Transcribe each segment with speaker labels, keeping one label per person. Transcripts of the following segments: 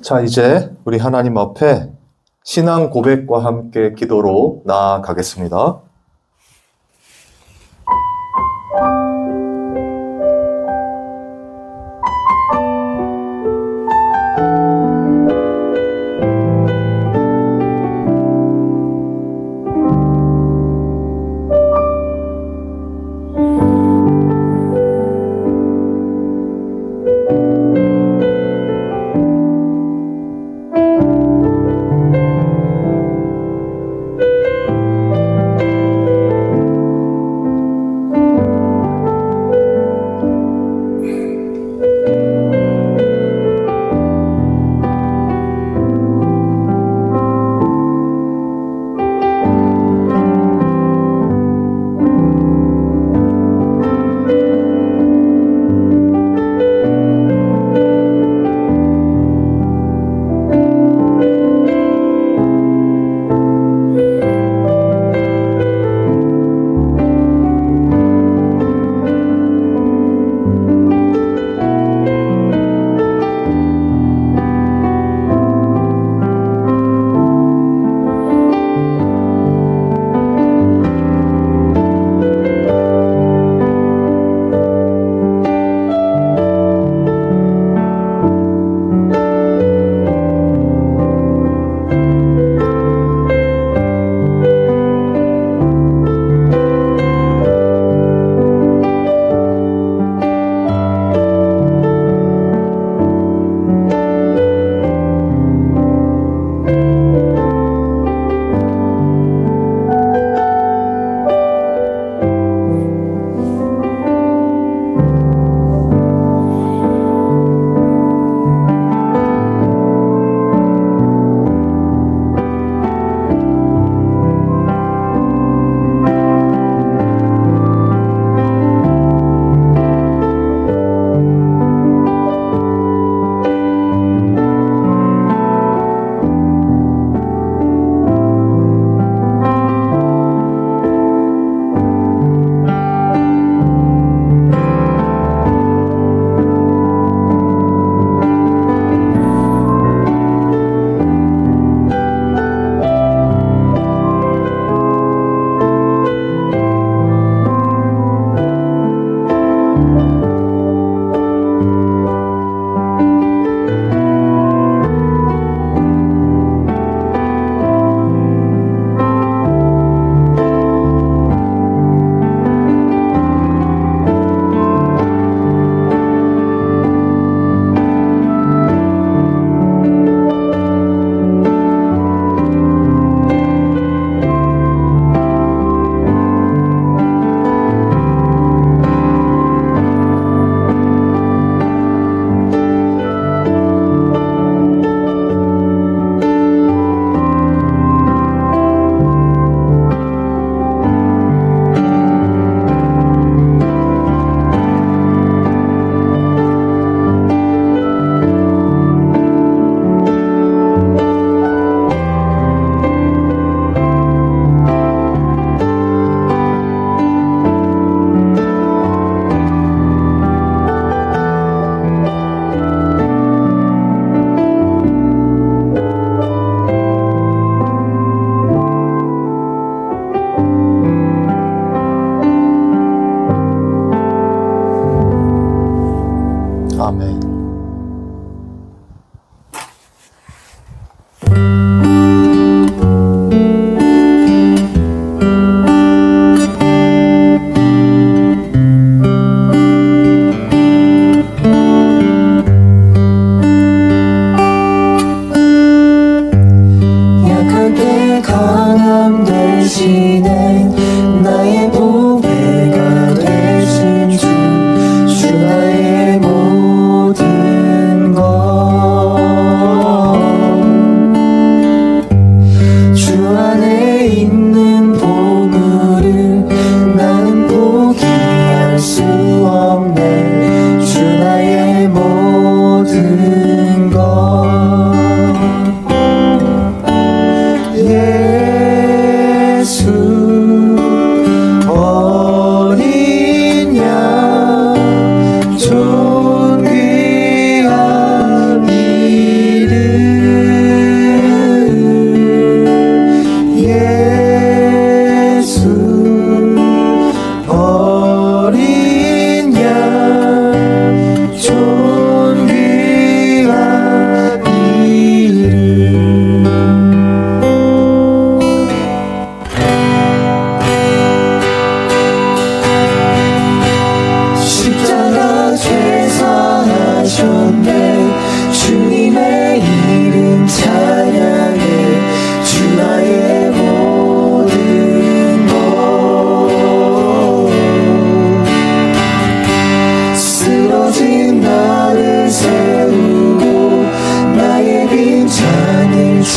Speaker 1: 자, 이제 우리 하나님 앞에 신앙 고백과 함께 기도로 나아가겠습니다.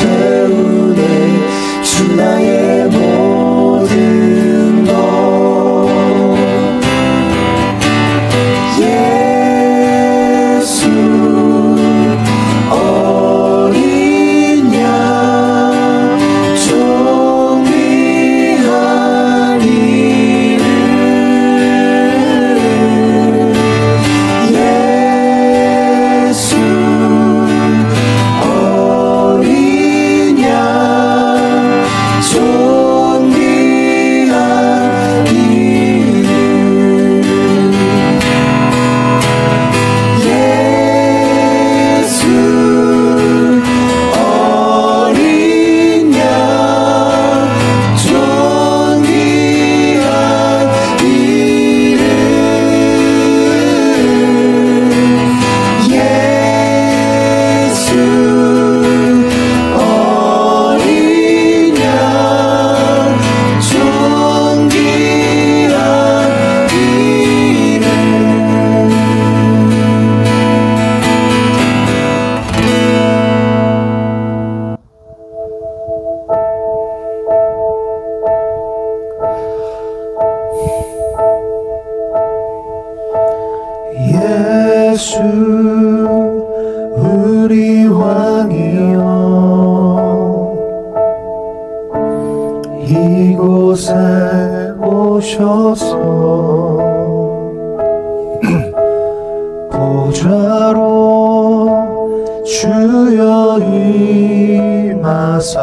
Speaker 2: 채우네 주 나의 모든 것 예수 어린 양 존귀한 이름 예수 어린 양 존귀한 이름 예수 어린 양 존귀한 이름 예수 어린 양 존귀한 이름 예수 우리 왕이여 이곳에 오셔서 보좌로 주여 임하사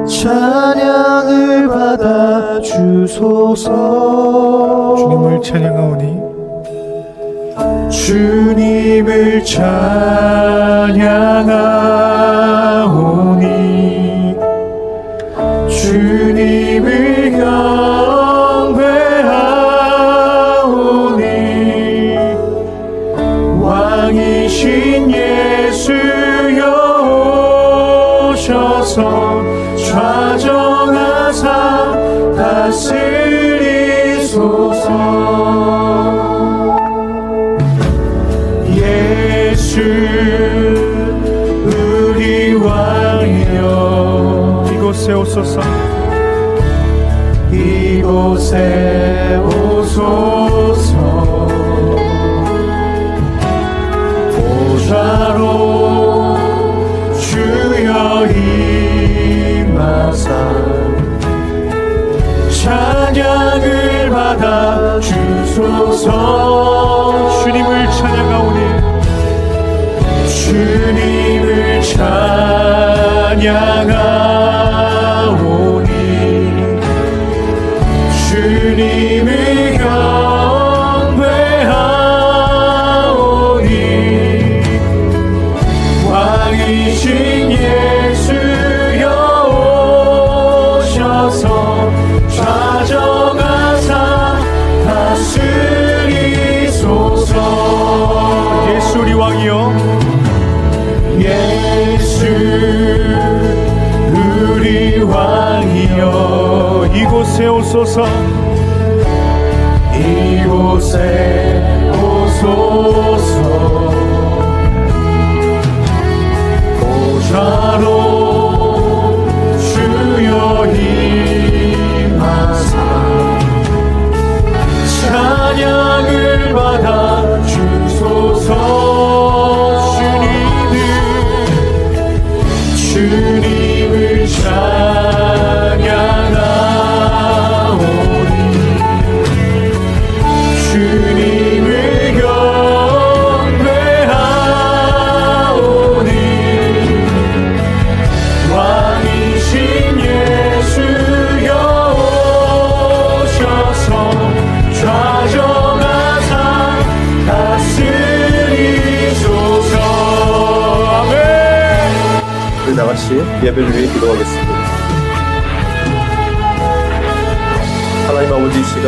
Speaker 2: 찬양을 받아 주소서
Speaker 3: 주님을 찬양하오니
Speaker 2: 주님을 찬양하오니 주님을 경배하오니 왕이신 예수여 오셔서 좌정하사 다스리소서 예수 우리 왕이여
Speaker 3: 이곳에 오소서
Speaker 2: 이곳에 오소서 보좌로 주여 임하사 찬양을 받아 주소서
Speaker 3: 주님을 찬양하오니
Speaker 2: 주님을 찬양하오니 주님을 경배하오니 왕이신 예수여 오셔서 좌정하사 다스리소서
Speaker 3: 예수 우리 왕이여
Speaker 2: 예수 우리 왕이여
Speaker 3: 이곳에 오소서
Speaker 2: 이곳에 오소서 보좌로 주여 임하사 찬양을 받아 주소서 주님을 찬양하오니 주님을 경배하오니 왕이신 예수여 오셔서 좌정하사 다스리소서 아멘.
Speaker 1: 우리 다같이 예배를 위해 기도하겠습니다. 하나님 아버지 이 시간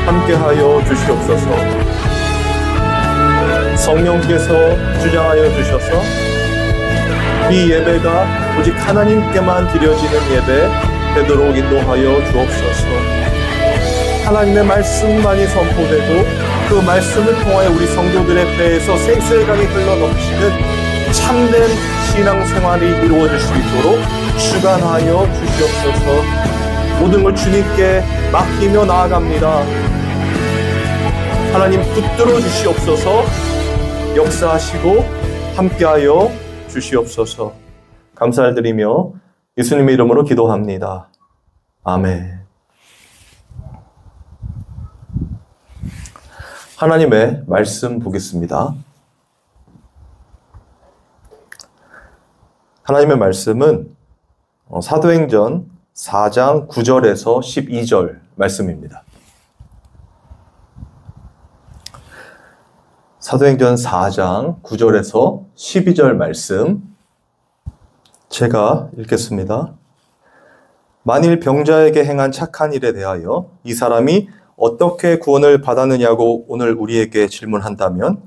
Speaker 1: 함께하여 주시옵소서. 성령께서 주장하여 주셔서 이 예배가 오직 하나님께만 드려지는 예배 되도록 인도하여 주옵소서. 하나님의 말씀만이 선포되고 그 말씀을 통하여 우리 성도들의 배에서 생수의 강이 흘러넘치는 참된 신앙생활이 이루어질 수 있도록 주관하여 주시옵소서. 모든 걸 주님께 맡기며 나아갑니다. 하나님 붙들어 주시옵소서. 역사하시고 함께하여 주시옵소서. 감사를 드리며 예수님의 이름으로 기도합니다. 아멘. 하나님의 말씀 보겠습니다. 하나님의 말씀은 사도행전 4장 9절에서 12절 말씀입니다. 사도행전 4장 9절에서 12절 말씀 제가 읽겠습니다. 만일 병자에게 행한 착한 일에 대하여 이 사람이 어떻게 구원을 받았느냐고 오늘 우리에게 질문한다면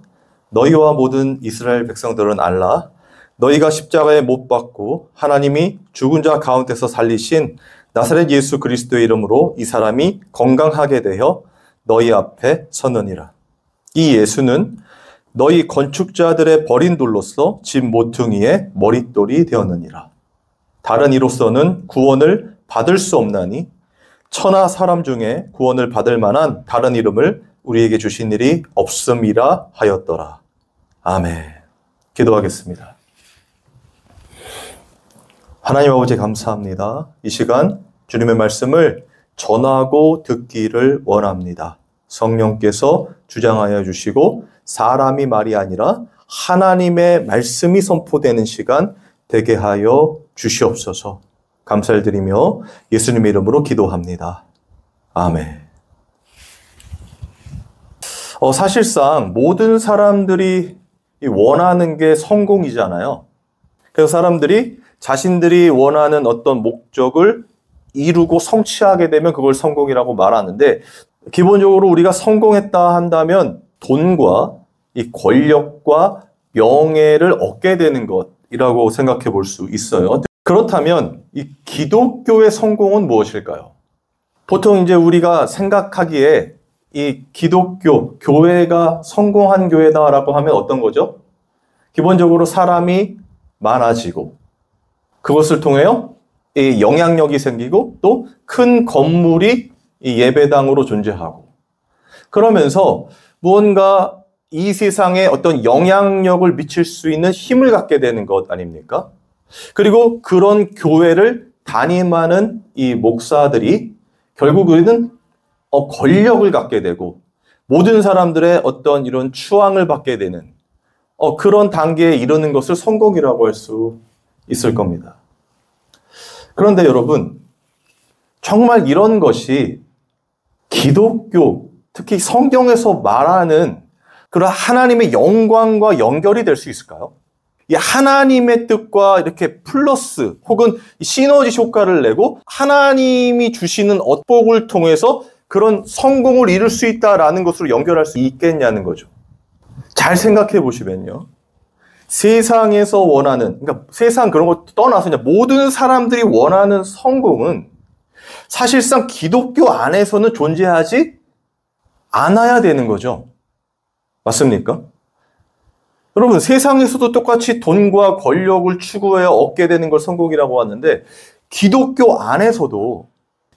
Speaker 1: 너희와 모든 이스라엘 백성들은 알라. 너희가 십자가에 못 박고 하나님이 죽은 자 가운데서 살리신 나사렛 예수 그리스도의 이름으로 이 사람이 건강하게 되어 너희 앞에 서느니라. 이 예수는 너희 건축자들의 버린 돌로서 집 모퉁이의 머릿돌이 되었느니라. 다른 이로서는 구원을 받을 수 없나니 천하 사람 중에 구원을 받을 만한 다른 이름을 우리에게 주신 일이 없음이라 하였더라. 아멘. 기도하겠습니다. 하나님 아버지 감사합니다. 이 시간 주님의 말씀을 전하고 듣기를 원합니다. 성령께서 주장하여 주시고 사람이 말이 아니라 하나님의 말씀이 선포되는 시간 되게 하여 주시옵소서. 감사를 드리며 예수님의 이름으로 기도합니다. 아멘. 사실상 모든 사람들이 원하는 게 성공이잖아요. 그래서 사람들이 자신들이 원하는 어떤 목적을 이루고 성취하게 되면 그걸 성공이라고 말하는데, 기본적으로 우리가 성공했다 한다면 돈과 이 권력과 명예를 얻게 되는 것이라고 생각해 볼 수 있어요. 그렇다면 이 기독교의 성공은 무엇일까요? 보통 이제 우리가 생각하기에 이 기독교, 교회가 성공한 교회다라고 하면 어떤 거죠? 기본적으로 사람이 많아지고 그것을 통하여 이 영향력이 생기고 또 큰 건물이 이 예배당으로 존재하고, 그러면서 무언가 이 세상에 어떤 영향력을 미칠 수 있는 힘을 갖게 되는 것 아닙니까? 그리고 그런 교회를 담임하는 이 목사들이 결국에는 권력을 갖게 되고 모든 사람들의 어떤 이런 추앙을 받게 되는 그런 단계에 이르는 것을 성공이라고 할 수 있을 겁니다. 그런데 여러분, 정말 이런 것이 기독교, 특히 성경에서 말하는 그런 하나님의 영광과 연결이 될 수 있을까요? 이 하나님의 뜻과 이렇게 플러스 혹은 시너지 효과를 내고 하나님이 주시는 업복을 통해서 그런 성공을 이룰 수 있다라는 것으로 연결할 수 있겠냐는 거죠. 잘 생각해 보시면요. 세상에서 원하는, 그러니까 세상 그런 거 떠나서 그냥 모든 사람들이 원하는 성공은 사실상 기독교 안에서는 존재하지 않아야 되는 거죠. 맞습니까? 여러분, 세상에서도 똑같이 돈과 권력을 추구해 얻게 되는 걸 성공이라고 하는데, 기독교 안에서도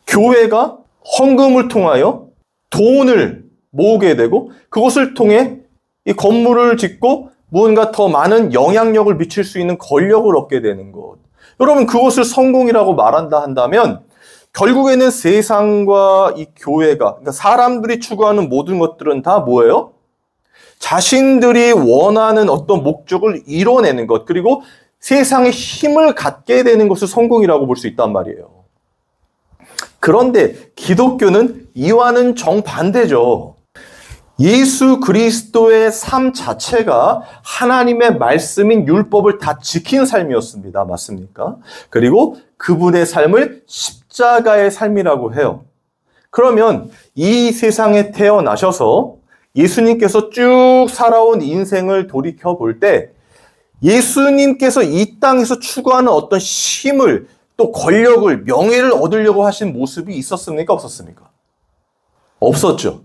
Speaker 1: 교회가 헌금을 통하여 돈을 모으게 되고 그것을 통해 이 건물을 짓고 무언가 더 많은 영향력을 미칠 수 있는 권력을 얻게 되는 것. 여러분, 그것을 성공이라고 말한다 한다면 결국에는 세상과 이 교회가, 그러니까 사람들이 추구하는 모든 것들은 다 뭐예요? 자신들이 원하는 어떤 목적을 이뤄내는 것, 그리고 세상에 힘을 갖게 되는 것을 성공이라고 볼 수 있단 말이에요. 그런데 기독교는 이와는 정반대죠. 예수 그리스도의 삶 자체가 하나님의 말씀인 율법을 다 지킨 삶이었습니다. 맞습니까? 그리고 그분의 삶을 십자가의 삶이라고 해요. 그러면 이 세상에 태어나셔서 예수님께서 쭉 살아온 인생을 돌이켜 볼 때 예수님께서 이 땅에서 추구하는 어떤 힘을, 또 권력을, 명예를 얻으려고 하신 모습이 있었습니까? 없었습니까? 없었죠.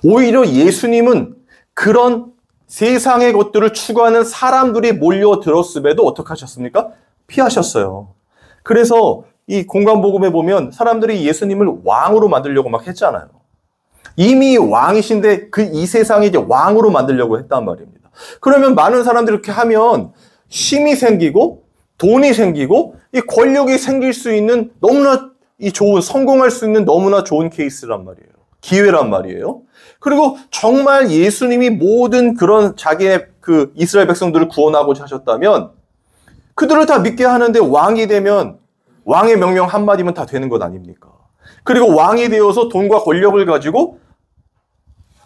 Speaker 1: 오히려 예수님은 그런 세상의 것들을 추구하는 사람들이 몰려들었음에도 어떻게 하셨습니까? 피하셨어요. 그래서 이 공관복음에 보면 사람들이 예수님을 왕으로 만들려고 막 했잖아요. 이미 왕이신데 이 세상에 이제 왕으로 만들려고 했단 말입니다. 그러면 많은 사람들이 이렇게 하면 힘이 생기고 돈이 생기고 이 권력이 생길 수 있는 너무나 성공할 수 있는 너무나 좋은 케이스란 말이에요. 기회란 말이에요. 그리고 정말 예수님이 모든 그런 자기의 그 이스라엘 백성들을 구원하고자 하셨다면 그들을 다 믿게 하는데 왕이 되면 왕의 명령 한마디면 다 되는 것 아닙니까? 그리고 왕이 되어서 돈과 권력을 가지고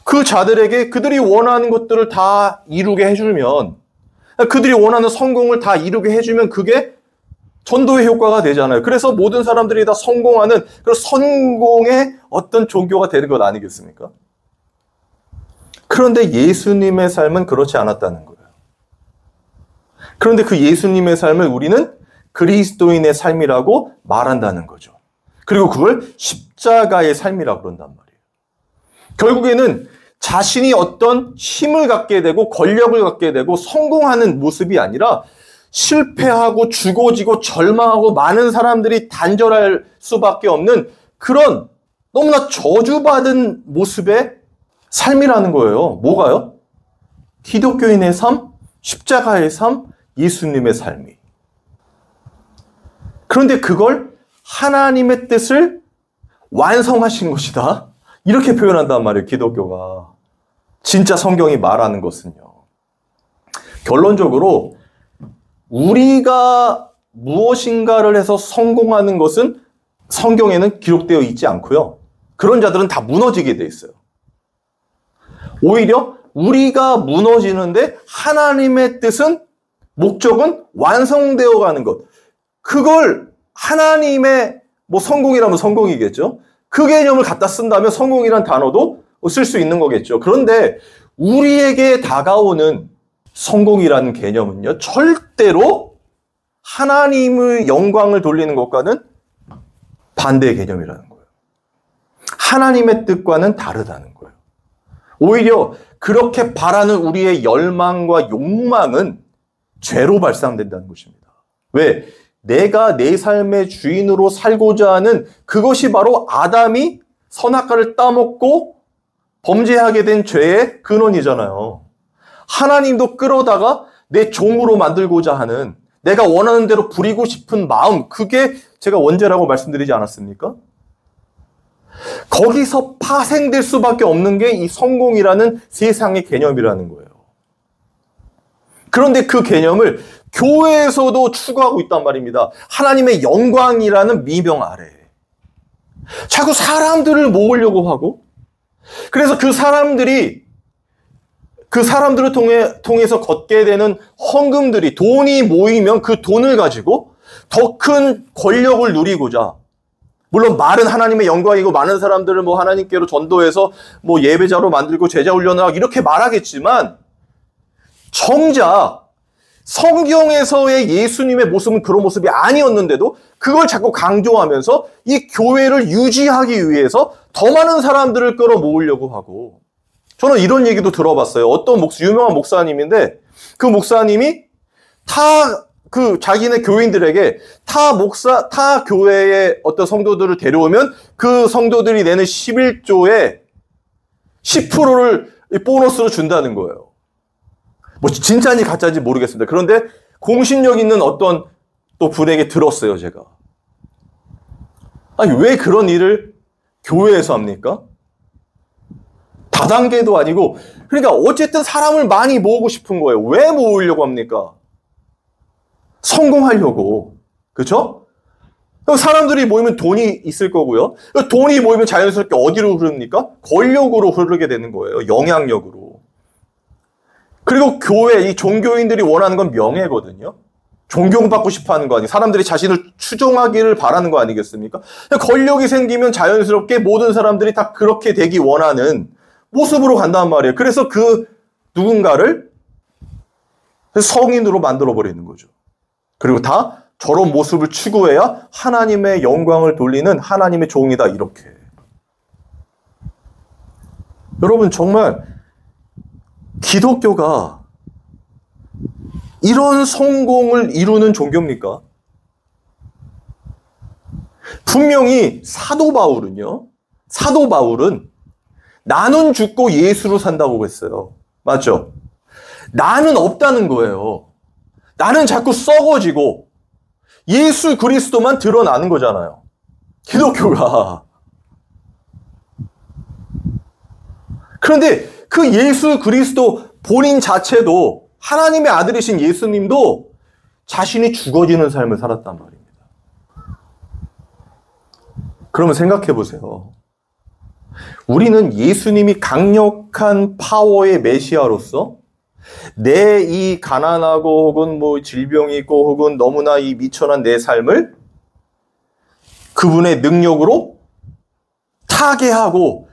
Speaker 1: 그 자들에게 그들이 원하는 것들을 다 이루게 해주면, 그들이 원하는 성공을 다 이루게 해주면 그게 전도의 효과가 되잖아요. 그래서 모든 사람들이 다 성공하는 그런 성공의 어떤 종교가 되는 것 아니겠습니까? 그런데 예수님의 삶은 그렇지 않았다는 거예요. 그런데 그 예수님의 삶을 우리는 그리스도인의 삶이라고 말한다는 거죠. 그리고 그걸 십자가의 삶이라고 그런단 말이에요. 결국에는 자신이 어떤 힘을 갖게 되고 권력을 갖게 되고 성공하는 모습이 아니라 실패하고 죽어지고 절망하고 많은 사람들이 단절할 수밖에 없는 그런 너무나 저주받은 모습의 삶이라는 거예요. 뭐가요? 기독교인의 삶, 십자가의 삶, 예수님의 삶이. 그런데 그걸 하나님의 뜻을 완성하신 것이다. 이렇게 표현한단 말이에요, 기독교가. 진짜 성경이 말하는 것은요. 결론적으로 우리가 무엇인가를 해서 성공하는 것은 성경에는 기록되어 있지 않고요. 그런 자들은 다 무너지게 돼 있어요. 오히려 우리가 무너지는데 하나님의 뜻은, 목적은 완성되어 가는 것. 그걸 하나님의 성공이라면 성공이겠죠. 그 개념을 갖다 쓴다면 성공이란 단어도 쓸 수 있는 거겠죠. 그런데 우리에게 다가오는 성공이라는 개념은요, 절대로 하나님의 영광을 돌리는 것과는 반대의 개념이라는 거예요. 하나님의 뜻과는 다르다는 거예요. 오히려 그렇게 바라는 우리의 열망과 욕망은 죄로 발산된다는 것입니다. 왜? 내가 내 삶의 주인으로 살고자 하는 그것이 바로 아담이 선악과를 따먹고 범죄하게 된 죄의 근원이잖아요. 하나님도 끌어다가 내 종으로 만들고자 하는, 내가 원하는 대로 부리고 싶은 마음, 그게 제가 원죄라고 말씀드리지 않았습니까? 거기서 파생될 수밖에 없는 게 이 성공이라는 세상의 개념이라는 거예요. 그런데 그 개념을 교회에서도 추구하고 있단 말입니다. 하나님의 영광이라는 미명 아래. 자꾸 사람들을 모으려고 하고, 그래서 그 사람들을 통해서 걷게 되는 헌금들이, 돈이 모이면 그 돈을 가지고 더 큰 권력을 누리고자, 물론 말은 하나님의 영광이고 많은 사람들을 하나님께로 전도해서 예배자로 만들고 제자 훈련을 하고 이렇게 말하겠지만, 정작 성경에서의 예수님의 모습은 그런 모습이 아니었는데도 그걸 자꾸 강조하면서 이 교회를 유지하기 위해서 더 많은 사람들을 끌어모으려고 하고, 저는 이런 얘기도 들어봤어요. 어떤 유명한 목사님인데, 그 목사님이 자기네 교인들에게 타 교회의 어떤 성도들을 데려오면 그 성도들이 내는 11조의 10%를 보너스로 준다는 거예요. 진짜인지 가짜인지 모르겠습니다. 그런데 공신력 있는 어떤 또 분에게 들었어요, 제가. 아니, 왜 그런 일을 교회에서 합니까? 다단계도 아니고, 그러니까 어쨌든 사람을 많이 모으고 싶은 거예요. 왜 모으려고 합니까? 성공하려고. 그렇죠? 사람들이 모이면 돈이 있을 거고요. 돈이 모이면 자연스럽게 어디로 흐릅니까? 권력으로 흐르게 되는 거예요. 영향력으로. 그리고 이 종교인들이 원하는 건 명예거든요. 존경받고 싶어 하는 거 아니에요. 사람들이 자신을 추종하기를 바라는 거 아니겠습니까? 권력이 생기면 자연스럽게 모든 사람들이 다 그렇게 되기 원하는 모습으로 간단 말이에요. 그래서 그 누군가를 성인으로 만들어버리는 거죠. 그리고 다 저런 모습을 추구해야 하나님의 영광을 돌리는 하나님의 종이다, 이렇게. 여러분, 정말 기독교가 이런 성공을 이루는 종교입니까? 분명히 사도 바울은 나는 죽고 예수로 산다고 했어요. 맞죠? 나는 없다는 거예요. 나는 자꾸 썩어지고 예수 그리스도만 드러나는 거잖아요. 기독교가. 그런데 그 예수 그리스도 본인 자체도 하나님의 아들이신 예수님도 자신이 죽어지는 삶을 살았단 말입니다. 그러면 생각해 보세요. 우리는 예수님이 강력한 파워의 메시아로서 내 이 가난하고 혹은 뭐 질병이 있고 혹은 너무나 이 미천한 내 삶을 그분의 능력으로 타개하고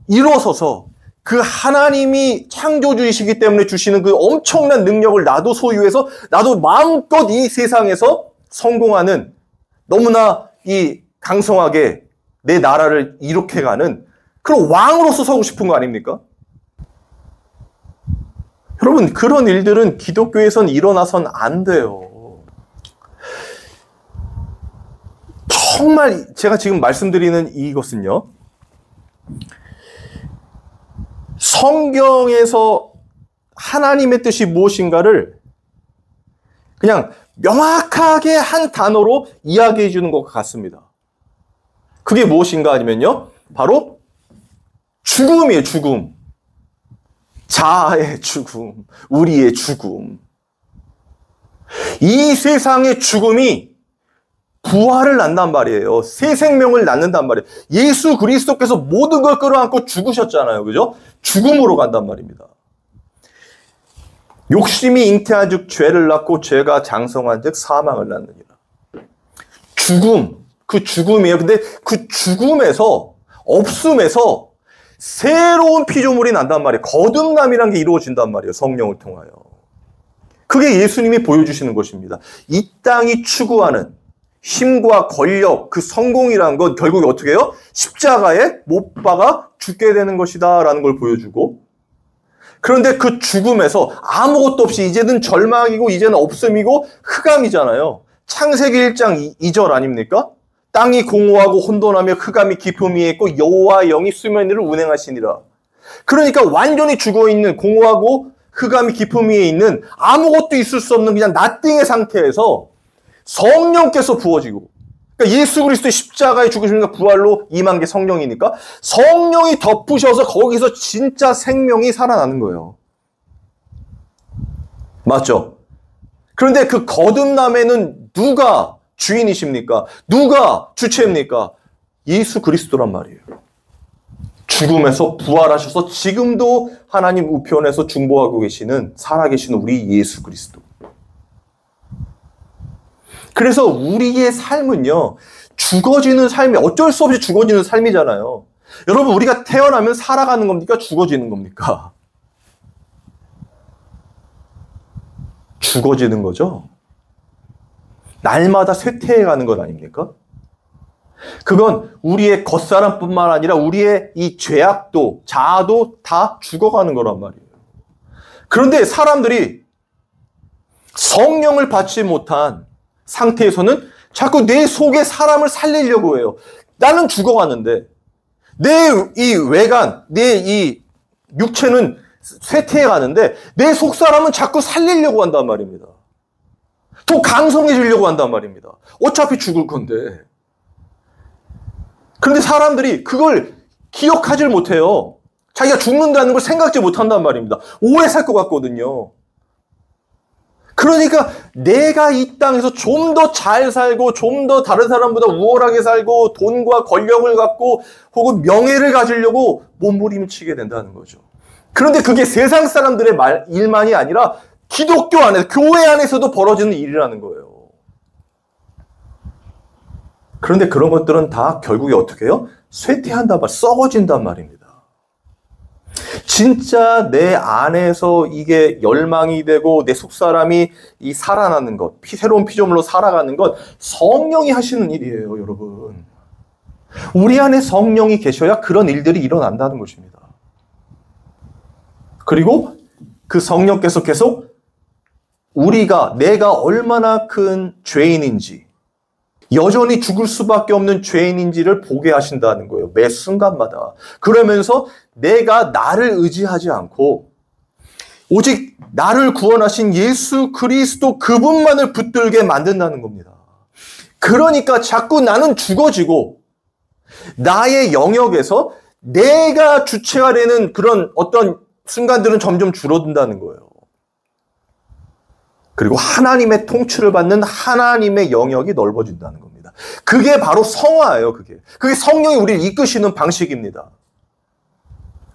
Speaker 1: 일어서서 그 하나님이 창조주이시기 때문에 주시는 그 엄청난 능력을 나도 소유해서 나도 마음껏 이 세상에서 성공하는 너무나 이 강성하게 내 나라를 이룩해 가는 그런 왕으로서 서고 싶은 거 아닙니까? 여러분, 그런 일들은 기독교에선 일어나선 안 돼요. 정말 제가 지금 말씀드리는 이것은요, 성경에서 하나님의 뜻이 무엇인가를 그냥 명확하게 한 단어로 이야기해 주는 것 같습니다. 그게 무엇인가 아니면요, 바로 죽음이에요, 죽음. 자아의 죽음, 우리의 죽음. 이 세상의 죽음이 부활을 낳는단 말이에요. 새 생명을 낳는단 말이에요. 예수 그리스도께서 모든 걸 끌어안고 죽으셨잖아요. 그죠? 죽음으로 간단 말입니다. 욕심이 잉태한 즉 죄를 낳고 죄가 장성한 즉 사망을 낳느니라. 죽음, 그 죽음이에요. 근데 그 죽음에서, 없음에서 새로운 피조물이 난단 말이에요. 거듭남이라는 게 이루어진단 말이에요. 성령을 통하여. 그게 예수님이 보여주시는 것입니다. 이 땅이 추구하는 힘과 권력, 그 성공이라는 건 결국에 어떻게 해요? 십자가에 못 박아 죽게 되는 것이다 라는 걸 보여주고, 그런데 그 죽음에서 아무것도 없이 이제는 절망이고 이제는 없음이고 흑암이잖아요. 창세기 1장 2절 아닙니까? 땅이 공허하고 혼돈하며 흑암이 깊음 위에 있고 여호와의 영이 수면 위를 운행하시니라. 그러니까 완전히 죽어있는, 공허하고 흑암이 깊음 위에 있는, 아무것도 있을 수 없는 그냥 나띵의 상태에서 성령께서 부어지고, 그러니까 예수 그리스도의 십자가에 죽으시니까 부활로 임한 게 성령이니까 성령이 덮으셔서 거기서 진짜 생명이 살아나는 거예요. 맞죠? 그런데 그 거듭남에는 누가 주인이십니까? 누가 주체입니까? 예수 그리스도란 말이에요. 죽음에서 부활하셔서 지금도 하나님 우편에서 중보하고 계시는, 살아계시는 우리 예수 그리스도. 그래서 우리의 삶은요, 죽어지는 삶이, 어쩔 수 없이 죽어지는 삶이잖아요. 여러분, 우리가 태어나면 살아가는 겁니까? 죽어지는 겁니까? 죽어지는 거죠. 날마다 쇠퇴해가는 것 아닙니까? 그건 우리의 겉사람뿐만 아니라 우리의 이 죄악도, 자아도 다 죽어가는 거란 말이에요. 그런데 사람들이 성령을 받지 못한 상태에서는 자꾸 내 속에 사람을 살리려고 해요. 나는 죽어가는데 내 이 외관, 내 이 육체는 쇠퇴해가는데 내 속사람은 자꾸 살리려고 한단 말입니다. 더 강성해지려고 한단 말입니다. 어차피 죽을 건데. 그런데 사람들이 그걸 기억하지 못해요. 자기가 죽는다는 걸 생각지 못한단 말입니다. 오래 살 것 같거든요. 그러니까 내가 이 땅에서 좀 더 잘 살고 좀 더 다른 사람보다 우월하게 살고 돈과 권력을 갖고 혹은 명예를 가지려고 몸부림치게 된다는 거죠. 그런데 그게 세상 사람들의 일만이 아니라 기독교 안에서, 교회 안에서도 벌어지는 일이라는 거예요. 그런데 그런 것들은 다 결국에 어떻게 해요? 쇠퇴한단 말, 썩어진단 말입니다. 진짜 내 안에서 이게 열망이 되고 내 속사람이 이 살아나는 것, 새로운 피조물로 살아가는 것, 성령이 하시는 일이에요, 여러분. 우리 안에 성령이 계셔야 그런 일들이 일어난다는 것입니다. 그리고 그 성령께서 계속 내가 얼마나 큰 죄인인지, 여전히 죽을 수밖에 없는 죄인인지를 보게 하신다는 거예요. 매 순간마다. 그러면서 내가 나를 의지하지 않고 오직 나를 구원하신 예수 그리스도 그분만을 붙들게 만든다는 겁니다. 그러니까 자꾸 나는 죽어지고 나의 영역에서 내가 주체가 되는 그런 어떤 순간들은 점점 줄어든다는 거예요. 그리고 하나님의 통치를 받는 하나님의 영역이 넓어진다는 겁니다. 그게 바로 성화예요, 그게. 그게 성령이 우리를 이끄시는 방식입니다.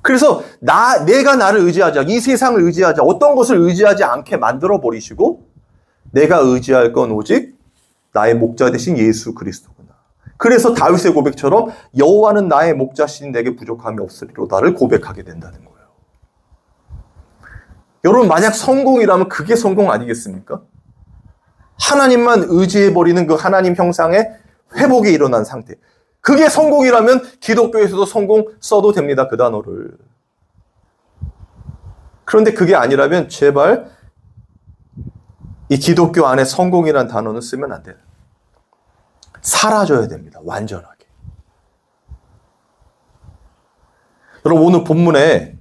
Speaker 1: 그래서 내가 나를 의지하자, 이 세상을 의지하자, 어떤 것을 의지하지 않게 만들어버리시고 내가 의지할 건 오직 나의 목자 되신 예수 그리스도구나. 그래서 다윗의 고백처럼 여호와는 나의 목자시니 내게 부족함이 없으리로다를 고백하게 된다는 거예요. 여러분, 만약 성공이라면 그게 성공 아니겠습니까? 하나님만 의지해버리는 그 하나님 형상의 회복이 일어난 상태. 그게 성공이라면 기독교에서도 성공 써도 됩니다, 그 단어를. 그런데 그게 아니라면 제발 이 기독교 안에 성공이라는 단어는 쓰면 안 돼요. 사라져야 됩니다, 완전하게. 여러분, 오늘 본문에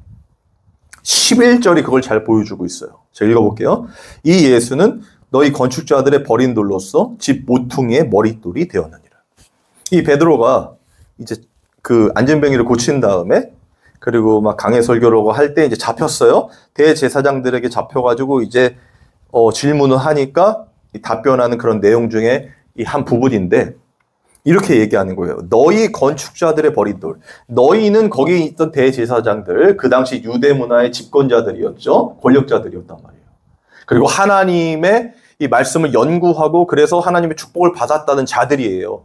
Speaker 1: 11절이 그걸 잘 보여주고 있어요. 제가 읽어볼게요. 이 예수는 너희 건축자들의 버린 돌로서 집 모퉁이의 머릿돌이 되었느니라. 이 베드로가 이제 그 안진뱅이를 고친 다음에 그리고 막 강해 설교라고 할 때 이제 잡혔어요. 대제사장들에게 잡혀가지고 이제 질문을 하니까 답변하는 그런 내용 중에 이 한 부분인데 이렇게 얘기하는 거예요. 너희 건축자들의 버린 돌. 너희는 거기 있던 대제사장들, 그 당시 유대 문화의 집권자들이었죠. 권력자들이었단 말이에요. 그리고 하나님의 이 말씀을 연구하고 그래서 하나님의 축복을 받았다는 자들이에요.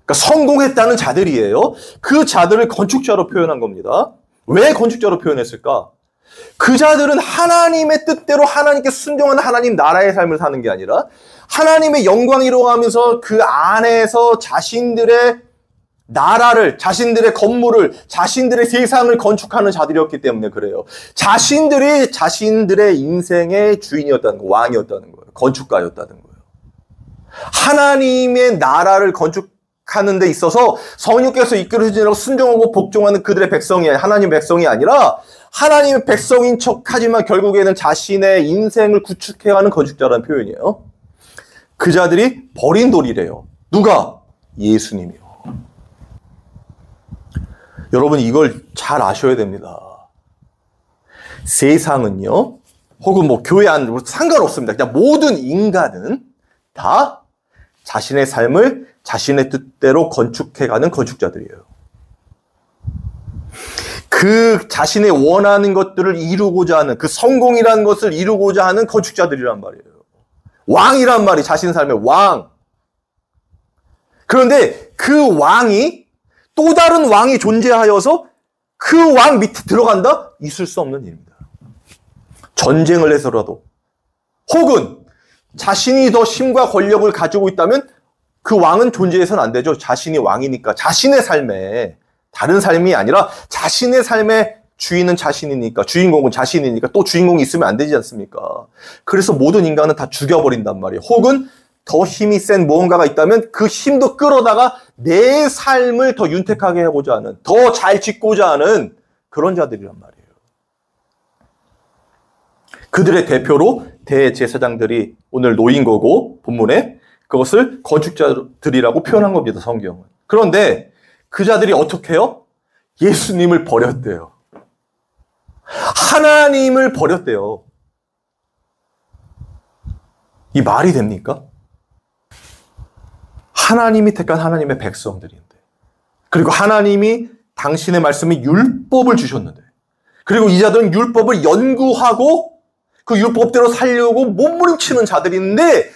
Speaker 1: 그러니까 성공했다는 자들이에요. 그 자들을 건축자로 표현한 겁니다. 왜 건축자로 표현했을까? 그 자들은 하나님의 뜻대로 하나님께 순종하는 하나님 나라의 삶을 사는 게 아니라 하나님의 영광 이루어가면서 그 안에서 자신들의 나라를, 자신들의 건물을, 자신들의 세상을 건축하는 자들이었기 때문에 그래요. 자신들이 자신들의 인생의 주인이었다는 거, 왕이었다는 거예요. 건축가였다는 거예요. 하나님의 나라를 건축하는 데 있어서 성령께서 이끌어주시라고 순종하고 복종하는 그들의 백성이 아니라 하나님의 백성이 아니라 하나님의 백성인 척하지만 결국에는 자신의 인생을 구축해가는 건축자라는 표현이에요. 그 자들이 버린 돌이래요. 누가? 예수님이요. 여러분, 이걸 잘 아셔야 됩니다. 세상은요, 혹은 뭐 교회 안 상관없습니다. 그냥 모든 인간은 다 자신의 삶을 자신의 뜻대로 건축해가는 건축자들이에요. 그 자신의 원하는 것들을 이루고자 하는, 그 성공이라는 것을 이루고자 하는 건축자들이란 말이에요. 왕이란 말이 자신 삶의 왕. 그런데 그 왕이 또 다른 왕이 존재하여서 그 왕 밑에 들어간다? 있을 수 없는 일입니다. 전쟁을 해서라도 혹은 자신이 더 힘과 권력을 가지고 있다면 그 왕은 존재해서는 안 되죠. 자신이 왕이니까 자신의 삶에, 다른 삶이 아니라 자신의 삶의 주인은 자신이니까, 주인공은 자신이니까 또 주인공이 있으면 안 되지 않습니까? 그래서 모든 인간은 다 죽여버린단 말이에요. 혹은 더 힘이 센 무언가가 있다면 그 힘도 끌어다가 내 삶을 더 윤택하게 하고자 하는, 더 잘 짓고자 하는 그런 자들이란 말이에요. 그들의 대표로 대제사장들이 오늘 놓인 거고, 본문에 그것을 건축자들이라고 표현한 겁니다, 성경은. 그런데 그 자들이 어떻게 해요? 예수님을 버렸대요. 하나님을 버렸대요. 이 말이 됩니까? 하나님이 택한 하나님의 백성들인데, 그리고 하나님이 당신의 말씀이 율법을 주셨는데, 그리고 이 자들은 율법을 연구하고 그 율법대로 살려고 몸부림치는 자들인데,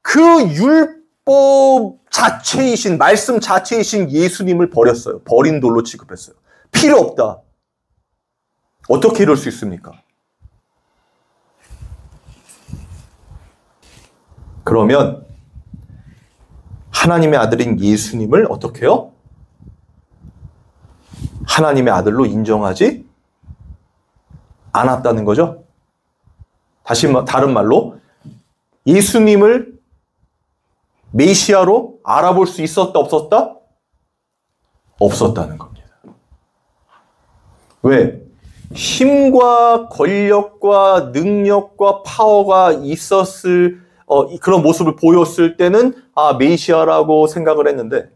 Speaker 1: 그 율법 자체이신, 말씀 자체이신 예수님을 버렸어요. 버린 돌로 취급했어요. 필요 없다. 어떻게 이럴 수 있습니까? 그러면 하나님의 아들인 예수님을 어떻게 해요? 하나님의 아들로 인정하지 않았다는 거죠. 다른 말로 예수님을 메시아로 알아볼 수 있었다, 없었다? 없었다는 겁니다. 왜? 힘과 권력과 능력과 파워가 있었을 그런 모습을 보였을 때는 메시아라고 생각을 했는데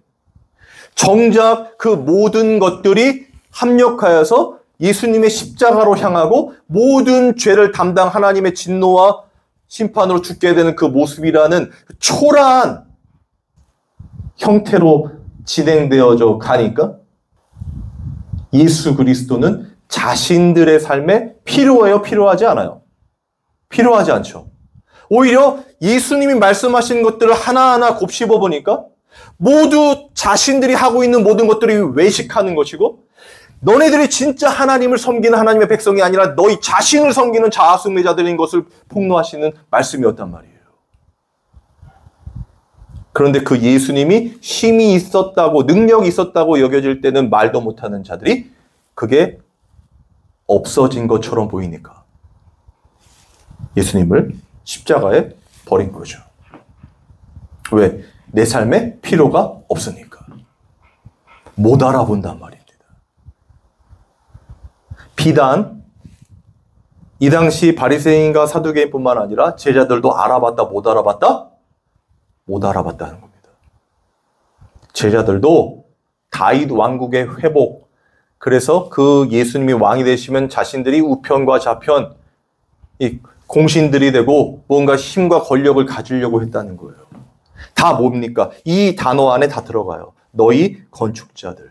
Speaker 1: 정작 그 모든 것들이 합력하여서 예수님의 십자가로 향하고 모든 죄를 담당 하나님의 진노와 심판으로 죽게 되는 그 모습이라는 초라한 형태로 진행되어져 가니까 예수 그리스도는 자신들의 삶에 필요해요? 필요하지 않아요? 필요하지 않죠. 오히려 예수님이 말씀하신 것들을 하나하나 곱씹어 보니까 모두 자신들이 하고 있는 모든 것들이 외식하는 것이고 너네들이 진짜 하나님을 섬기는 하나님의 백성이 아니라 너희 자신을 섬기는 자아숭배자들인 것을 폭로하시는 말씀이었단 말이에요. 그런데 그 예수님이 힘이 있었다고 능력이 있었다고 여겨질 때는 말도 못하는 자들이 그게 없어진 것처럼 보이니까 예수님을 십자가에 버린 거죠. 왜? 내 삶에 필요가 없으니까. 못 알아본단 말입니다. 비단 이 당시 바리새인과 사두개인뿐만 아니라 제자들도 알아봤다, 못 알아봤다? 못 알아봤다는 겁니다. 제자들도 다윗 왕국의 회복, 그래서 그 예수님이 왕이 되시면 자신들이 우편과 좌편, 이 공신들이 되고 뭔가 힘과 권력을 가지려고 했다는 거예요. 다 뭡니까? 이 단어 안에 다 들어가요. 너희 건축자들.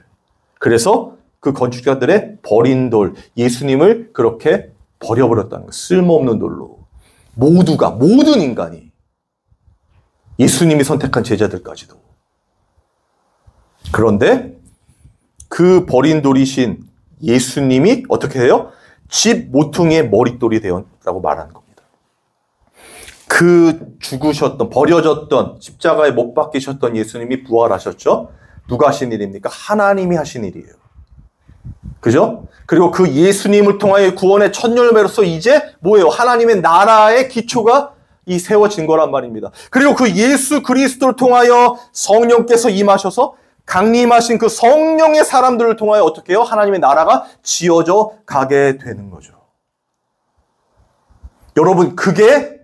Speaker 1: 그래서 그 건축자들의 버린 돌, 예수님을 그렇게 버려버렸다는 거예요. 쓸모없는 돌로. 모두가, 모든 인간이. 예수님이 선택한 제자들까지도. 그런데 그 버린 돌이신 예수님이 어떻게 해요? 집 모퉁이의 머릿돌이 되었다고 말하는 겁니다. 그 죽으셨던, 버려졌던, 십자가에 못 박히셨던 예수님이 부활하셨죠? 누가 하신 일입니까? 하나님이 하신 일이에요. 그죠? 그리고 그 예수님을 통하여 구원의 첫 열매로서 이제 뭐예요? 하나님의 나라의 기초가 세워진 거란 말입니다. 그리고 그 예수 그리스도를 통하여 성령께서 임하셔서 강림하신 그 성령의 사람들을 통하여 어떻게 해요? 하나님의 나라가 지어져 가게 되는 거죠. 여러분, 그게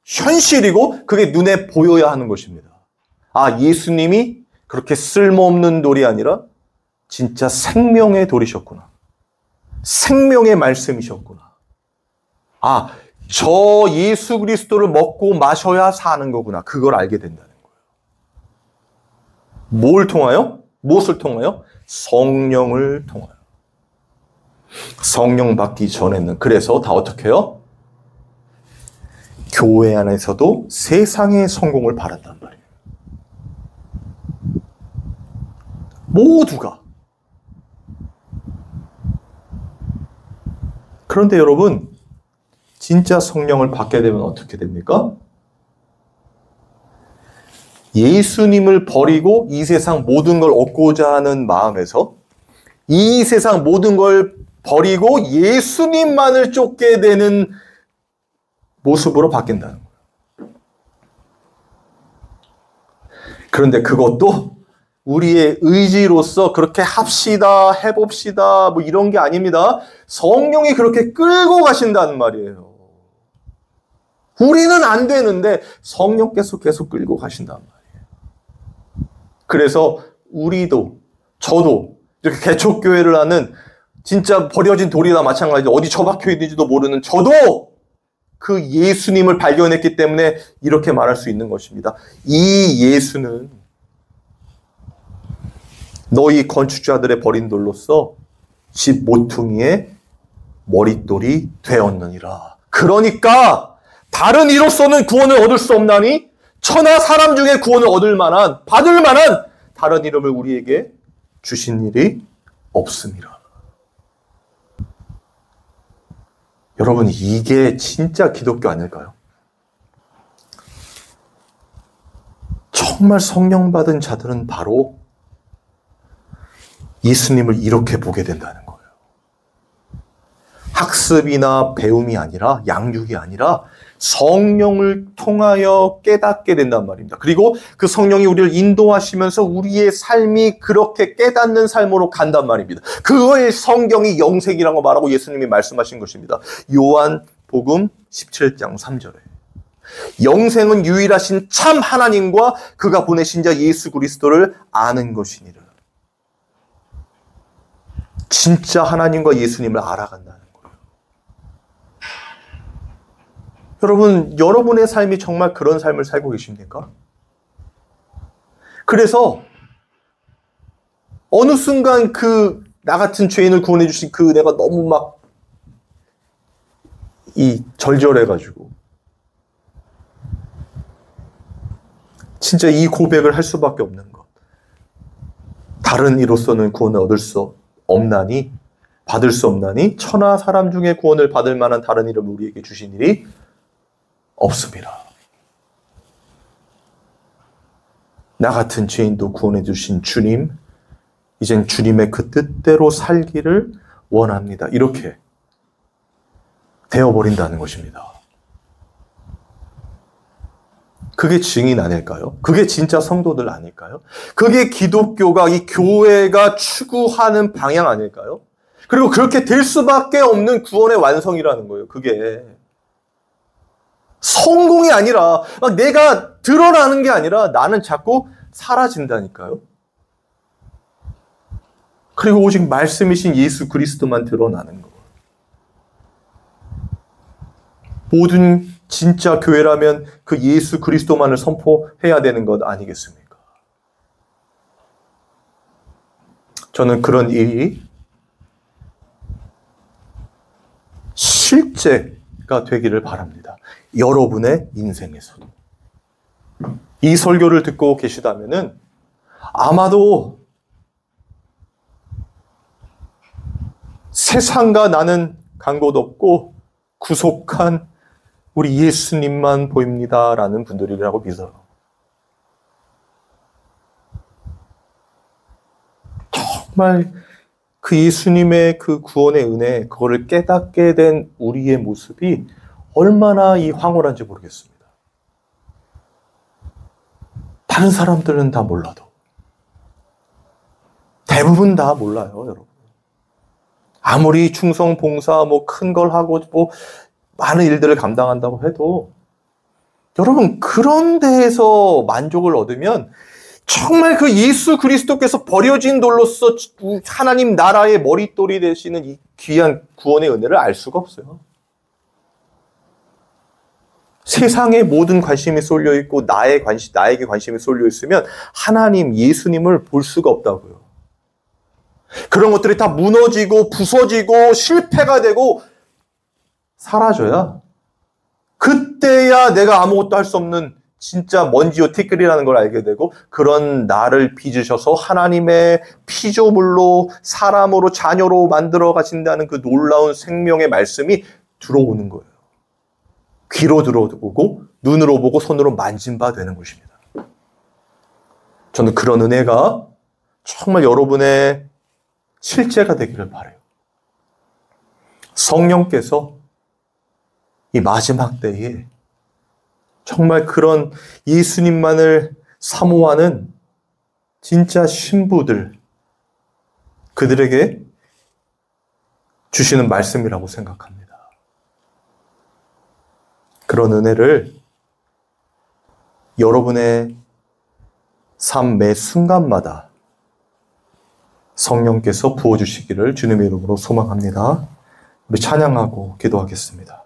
Speaker 1: 현실이고 그게 눈에 보여야 하는 것입니다. 예수님이 그렇게 쓸모없는 돌이 아니라 진짜 생명의 돌이셨구나. 생명의 말씀이셨구나. 저 예수 그리스도를 먹고 마셔야 사는 거구나. 그걸 알게 된다는 거예요. 뭘 통하여? 무엇을 통하여? 성령을 통하여. 성령 받기 전에는 그래서 다 어떻게 해요? 교회 안에서도 세상의 성공을 바란단 말이에요. 모두가. 그런데 여러분, 진짜 성령을 받게 되면 어떻게 됩니까? 예수님을 버리고 이 세상 모든 걸 얻고자 하는 마음에서 이 세상 모든 걸 버리고 예수님만을 쫓게 되는 모습으로 바뀐다는 거예요. 그런데 그것도 우리의 의지로서 그렇게 합시다, 해봅시다, 뭐 이런 게 아닙니다. 성령이 그렇게 끌고 가신다는 말이에요. 우리는 안 되는데 성령께서 계속 끌고 가신단 말이에요. 그래서 우리도, 저도 이렇게 개척교회를 하는 진짜 버려진 돌이나 마찬가지로 어디 처박혀 있는지도 모르는 저도 그 예수님을 발견했기 때문에 이렇게 말할 수 있는 것입니다. 이 예수는 너희 건축자들의 버린 돌로서 집 모퉁이의 머릿돌이 되었느니라. 그러니까 다른 이로서는 구원을 얻을 수 없나니 천하 사람 중에 구원을 얻을 만한, 받을 만한 다른 이름을 우리에게 주신 일이 없습니다. 여러분, 이게 진짜 기독교 아닐까요? 정말 성령 받은 자들은 바로 예수님을 이렇게 보게 된다는 거예요. 학습이나 배움이 아니라, 양육이 아니라 성령을 통하여 깨닫게 된단 말입니다. 그리고 그 성령이 우리를 인도하시면서 우리의 삶이 그렇게 깨닫는 삶으로 간단 말입니다. 그걸 성경이 영생이라고 말하고 예수님이 말씀하신 것입니다. 요한복음 17장 3절에 영생은 유일하신 참 하나님과 그가 보내신 자 예수 그리스도를 아는 것이니라. 진짜 하나님과 예수님을 알아간다는 거예요. 여러분, 여러분의 삶이 정말 그런 삶을 살고 계십니까? 그래서 어느 순간 나 같은 죄인을 구원해 주신 내가 너무 절절해가지고 진짜 이 고백을 할 수밖에 없는 것. 다른 이로서는 구원을 얻을 수 없나니, 받을 수 없나니 천하 사람 중에 구원을 받을 만한 다른 이름을 우리에게 주신 일이 없습니다. 나 같은 죄인도 구원해 주신 주님, 이젠 주님의 그 뜻대로 살기를 원합니다. 이렇게 되어버린다는 것입니다. 그게 증인 아닐까요? 그게 진짜 성도들 아닐까요? 그게 기독교가, 이 교회가 추구하는 방향 아닐까요? 그리고 그렇게 될 수밖에 없는 구원의 완성이라는 거예요. 그게 성공이 아니라 내가 드러나는 게 아니라 나는 자꾸 사라진다니까요. 그리고 오직 말씀이신 예수 그리스도만 드러나는 거예요. 모든 진짜 교회라면 그 예수 그리스도만을 선포해야 되는 것 아니겠습니까? 저는 그런 일이 실제가 되기를 바랍니다. 여러분의 인생에서도. 이 설교를 듣고 계시다면은 아마도 세상과 나는 간 곳 없고 구속한 우리 예수님만 보입니다라는 분들이라고 믿어요. 정말 그 예수님의 그 구원의 은혜, 그거를 깨닫게 된 우리의 모습이 얼마나 이 황홀한지 모르겠습니다. 다른 사람들은 다 몰라도 대부분 다 몰라요, 여러분. 아무리 충성, 봉사, 큰 걸 하고 많은 일들을 감당한다고 해도 여러분, 그런 데에서 만족을 얻으면 정말 그 예수 그리스도께서 버려진 돌로서 하나님 나라의 머릿돌이 되시는 이 귀한 구원의 은혜를 알 수가 없어요. 세상에 모든 관심이 쏠려 있고 나에게 관심이 쏠려 있으면 하나님, 예수님을 볼 수가 없다고요. 그런 것들이 다 무너지고 부서지고 실패가 되고 사라져야, 그때야 내가 아무것도 할 수 없는 진짜 먼지요 티끌이라는 걸 알게 되고, 그런 나를 빚으셔서 하나님의 피조물로, 사람으로, 자녀로 만들어 가신다는 그 놀라운 생명의 말씀이 들어오는 거예요. 귀로 들어오고 눈으로 보고 손으로 만진 바 되는 것입니다. 저는 그런 은혜가 정말 여러분의 실제가 되기를 바라요. 성령께서 이 마지막 때에 정말 그런 예수님만을 사모하는 진짜 신부들, 그들에게 주시는 말씀이라고 생각합니다. 그런 은혜를 여러분의 삶 매 순간마다 성령께서 부어주시기를 주님의 이름으로 소망합니다. 우리 찬양하고 기도하겠습니다.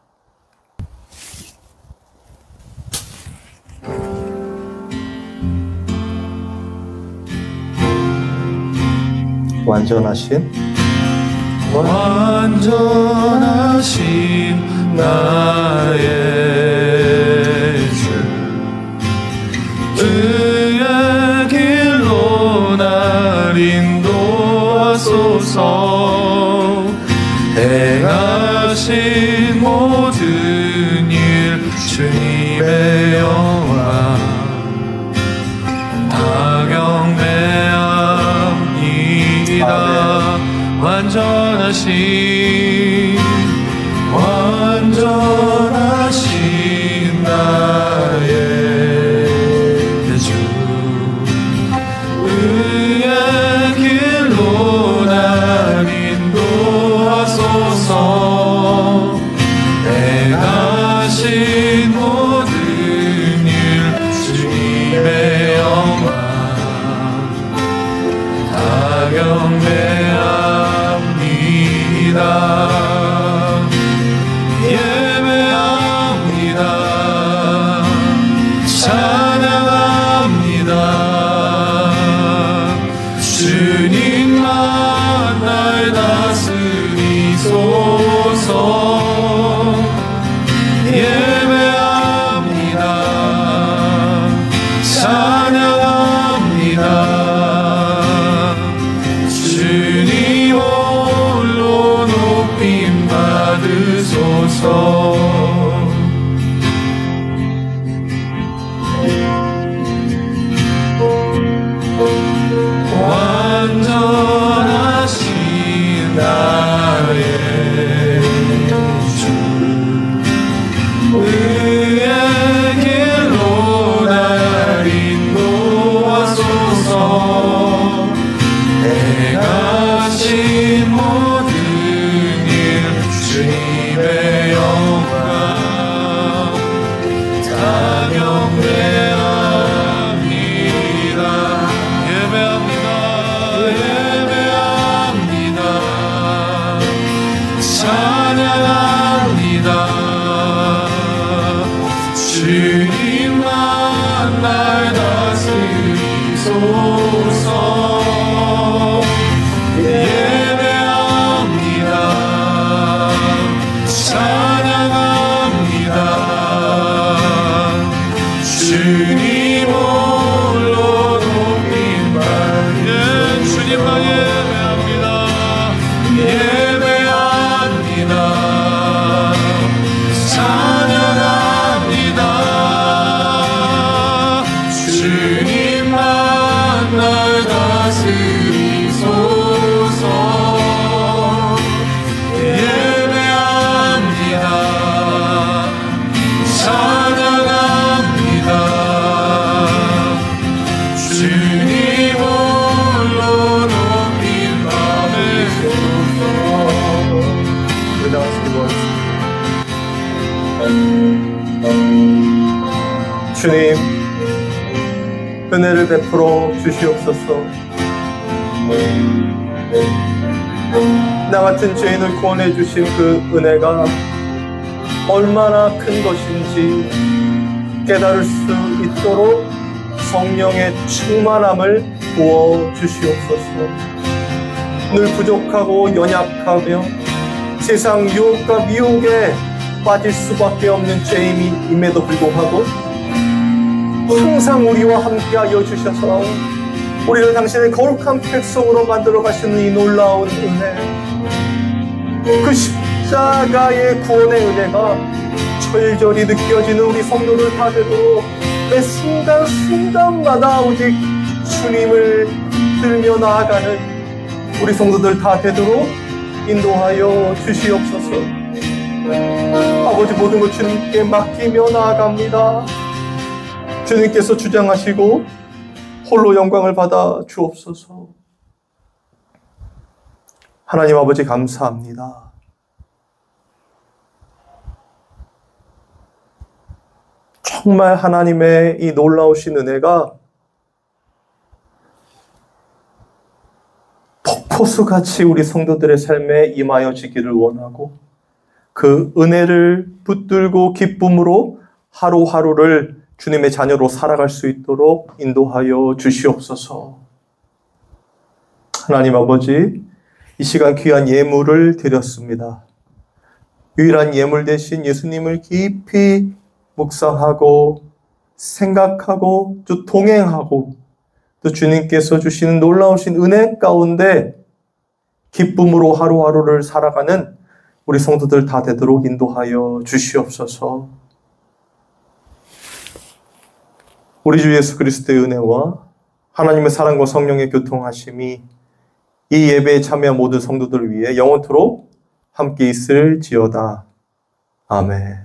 Speaker 1: 완전하신
Speaker 2: 나의 주, 그의 길로 날 인도하소서. 행하신 모든 일 주님의 영광 다 경배합니다. 완전하신 주님만 날 다스리소서. 예배합니다. 찬양합니다. 주님 홀로 높임만. 예, 주님만 예배합니다. 예배합니다. 찬양합니다. 주님만 날 다스리소서. 예배합니다. 찬양합니다. 주님 홀로 높인 밤에
Speaker 1: 주님, 은혜를 베풀어 주시옵소서. 나 같은 죄인을 구원해 주신 그 은혜가 얼마나 큰 것인지 깨달을 수 있도록 성령의 충만함을 부어 주시옵소서. 늘 부족하고 연약하며 세상 유혹과 미혹에 빠질 수밖에 없는 죄인임에도 불구하고 항상 우리와 함께하여 주셔서 우리를 당신의 거룩한 백성으로 만들어 가시는 이 놀라운 은혜, 그 십자가의 구원의 은혜가 철저히 느껴지는 우리 성도들 다 되도록 매 순간순간마다 오직 주님을 들며 나아가는 우리 성도들 다 되도록 인도하여 주시옵소서. 아버지, 모든 것 주님께 맡기며 나아갑니다. 주님께서 주장하시고 홀로 영광을 받아 주옵소서. 하나님 아버지, 감사합니다. 정말 하나님의 이 놀라우신 은혜가 폭포수같이 우리 성도들의 삶에 임하여지기를 원하고, 그 은혜를 붙들고 기쁨으로 하루하루를 주님의 자녀로 살아갈 수 있도록 인도하여 주시옵소서. 하나님 아버지, 이 시간 귀한 예물을 드렸습니다. 유일한 예물 되신 예수님을 깊이 묵상하고 생각하고 또 동행하고 또 주님께서 주시는 놀라우신 은혜 가운데 기쁨으로 하루하루를 살아가는 우리 성도들 다 되도록 인도하여 주시옵소서. 우리 주 예수 그리스도의 은혜와 하나님의 사랑과 성령의 교통하심이 이 예배에 참여한 모든 성도들을 위해 영원토록 함께 있을지어다. 아멘.